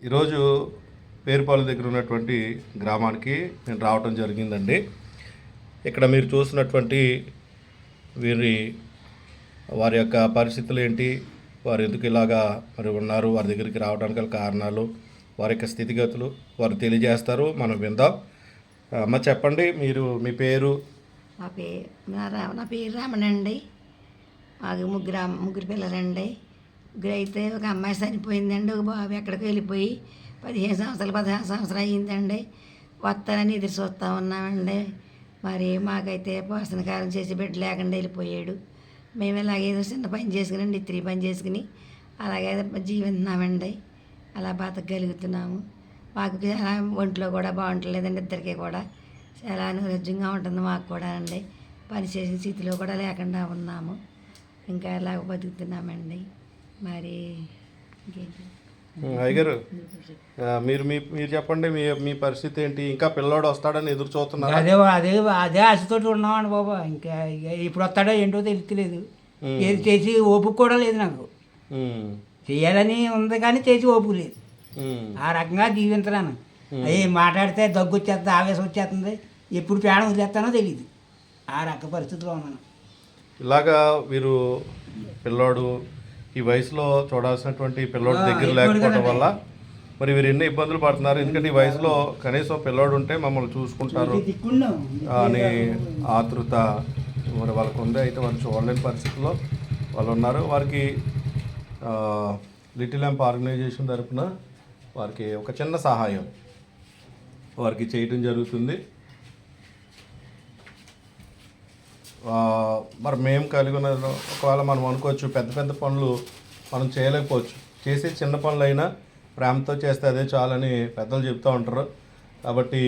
ఈరోజు పేరుపాలెం దగ్గర ఉన్నటువంటి గ్రామానికి నేను రావటం జరిగిందండి. ఇక్కడ మీరు చూసినటువంటి వారి యొక్క పరిస్థితులు ఏంటి, వారు ఎందుకు ఇలాగా మరి ఉన్నారు, వారి దగ్గరికి రావడానికి గల కారణాలు, వారి యొక్క స్థితిగతులు వారు తెలియజేస్తారు. మనం విందాం. అమ్మ చెప్పండి, మీరు మీ పేరు? నా పేరు రమణండి. మాకు ముగ్గురు పిల్లలండి. ముగ్గురు అయితే ఒక అమ్మాయి చనిపోయిందండి. ఒక బాబు ఎక్కడికి వెళ్ళిపోయి 16 సంవత్సరాలు అయ్యిందండి. వస్తానని ఎదురు చూస్తూ ఉన్నామండి. మరి మాకైతే పోషణ కాలం చేసి బిడ్డ లేకుండా వెళ్ళిపోయాడు. మేము ఇలాగేదో చిన్న పని చేసుకుని ఇత్రీ పని చేసుకుని అలాగే జీవిస్తున్నామండి. అలా బతకగలుగుతున్నాము. మాకు చాలా ఒంట్లో కూడా బాగుంటలేదండి. ఇద్దరికీ కూడా చాలా అనారోగ్యంగా ఉంటుంది మాకు కూడా అండి. పని చేసిన స్థితిలో కూడా లేకుండా ఉన్నాము. ఇంకా ఇలాగ బతుకుతున్నామండి. మరి ఇంకేంటి అయ్యగారు, మీరు చెప్పండి, మీ పరిస్థితి ఏంటి? ఇంకా పిల్లోడు వస్తాడని ఎదురు చూస్తున్నారు? అదే ఆశతోటి ఉన్నామండి బాబా. ఇంకా ఇప్పుడు వస్తాడో ఏంటో తెలియలేదు. ఏది చేసి ఓపిక కూడా లేదు నాకు. చేయాలని ఉంది కానీ చేసి ఓపిక లేదు. ఆ రకంగా జీవించడాను. అవి మాట్లాడితే దగ్గు వచ్చేస్తుంది, ఆవేశం వచ్చేస్తుంది, ఎప్పుడు ప్రాణం వదిలేస్తానో తెలియదు. ఆ రక పరిస్థితిలో ఉన్నాను. ఇలాగా వీరు పిల్లోడు ఈ వయసులో చూడాల్సినటువంటి పిల్లోడు దగ్గర లేకపోవడం వల్ల మరి వీరు ఎన్ని ఇబ్బందులు పడుతున్నారు. ఎందుకంటే ఈ వయసులో కనీసం పిల్లోడు ఉంటే మమ్మల్ని చూసుకుంటారు అని ఆతృత మరి వాళ్ళకు ఉంది. అయితే వాళ్ళు చూడలేని పరిస్థితుల్లో వాళ్ళు ఉన్నారు. వారికి లిటిల్ ల్యాంప్ ఆర్గనైజేషన్ తరఫున వారికి ఒక చిన్న సహాయం వారికి చేయటం జరుగుతుంది. మరి మేము కలిగి ఉన్న ఒకవేళ మనం అనుకోవచ్చు పెద్ద పెద్ద పనులు మనం చేయలేకపోవచ్చు. చేసే చిన్న పనులైనా ప్రేమతో చేస్తే అదే చాలని పెద్దలు చెప్తూ ఉంటారు. కాబట్టి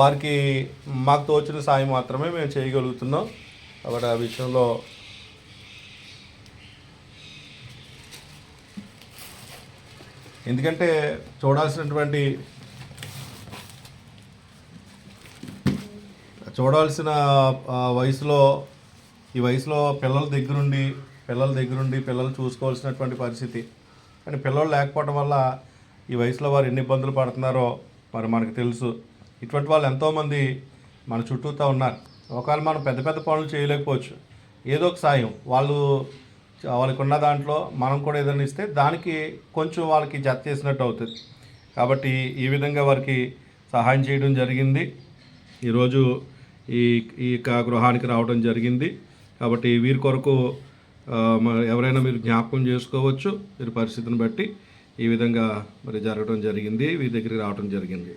వారికి మాకు తోచిన సాయం మాత్రమే మేము చేయగలుగుతున్నాం. కాబట్టి ఆ విషయంలో ఎందుకంటే చూడాల్సిన వయసులో ఈ వయసులో పిల్లల దగ్గరుండి పిల్లలు చూసుకోవాల్సినటువంటి పరిస్థితి. కానీ పిల్లలు లేకపోవడం వల్ల ఈ వయసులో వారు ఎన్ని ఇబ్బందులు పడుతున్నారో మరి మనకు తెలుసు. ఇటువంటి వాళ్ళు ఎంతోమంది మన చుట్టూతో ఉన్నారు. ఒకవేళ మనం పెద్ద పెద్ద పనులు చేయలేకపోవచ్చు, ఏదో ఒక సాయం వాళ్ళకి ఉన్న దాంట్లో మనం కూడా ఏదైనా ఇస్తే దానికి కొంచెం వాళ్ళకి జత చేసినట్టు అవుతుంది. కాబట్టి ఈ విధంగా వారికి సహాయం చేయడం జరిగింది. ఈరోజు ఈ గృహానికి రావడం జరిగింది. కాబట్టి వీరి కొరకు ఎవరైనా మీరు జ్ఞాపకం చేసుకోవచ్చు. వీరి పరిస్థితిని బట్టి ఈ విధంగా మరి జరగడం జరిగింది. వీరి దగ్గరికి రావడం జరిగింది.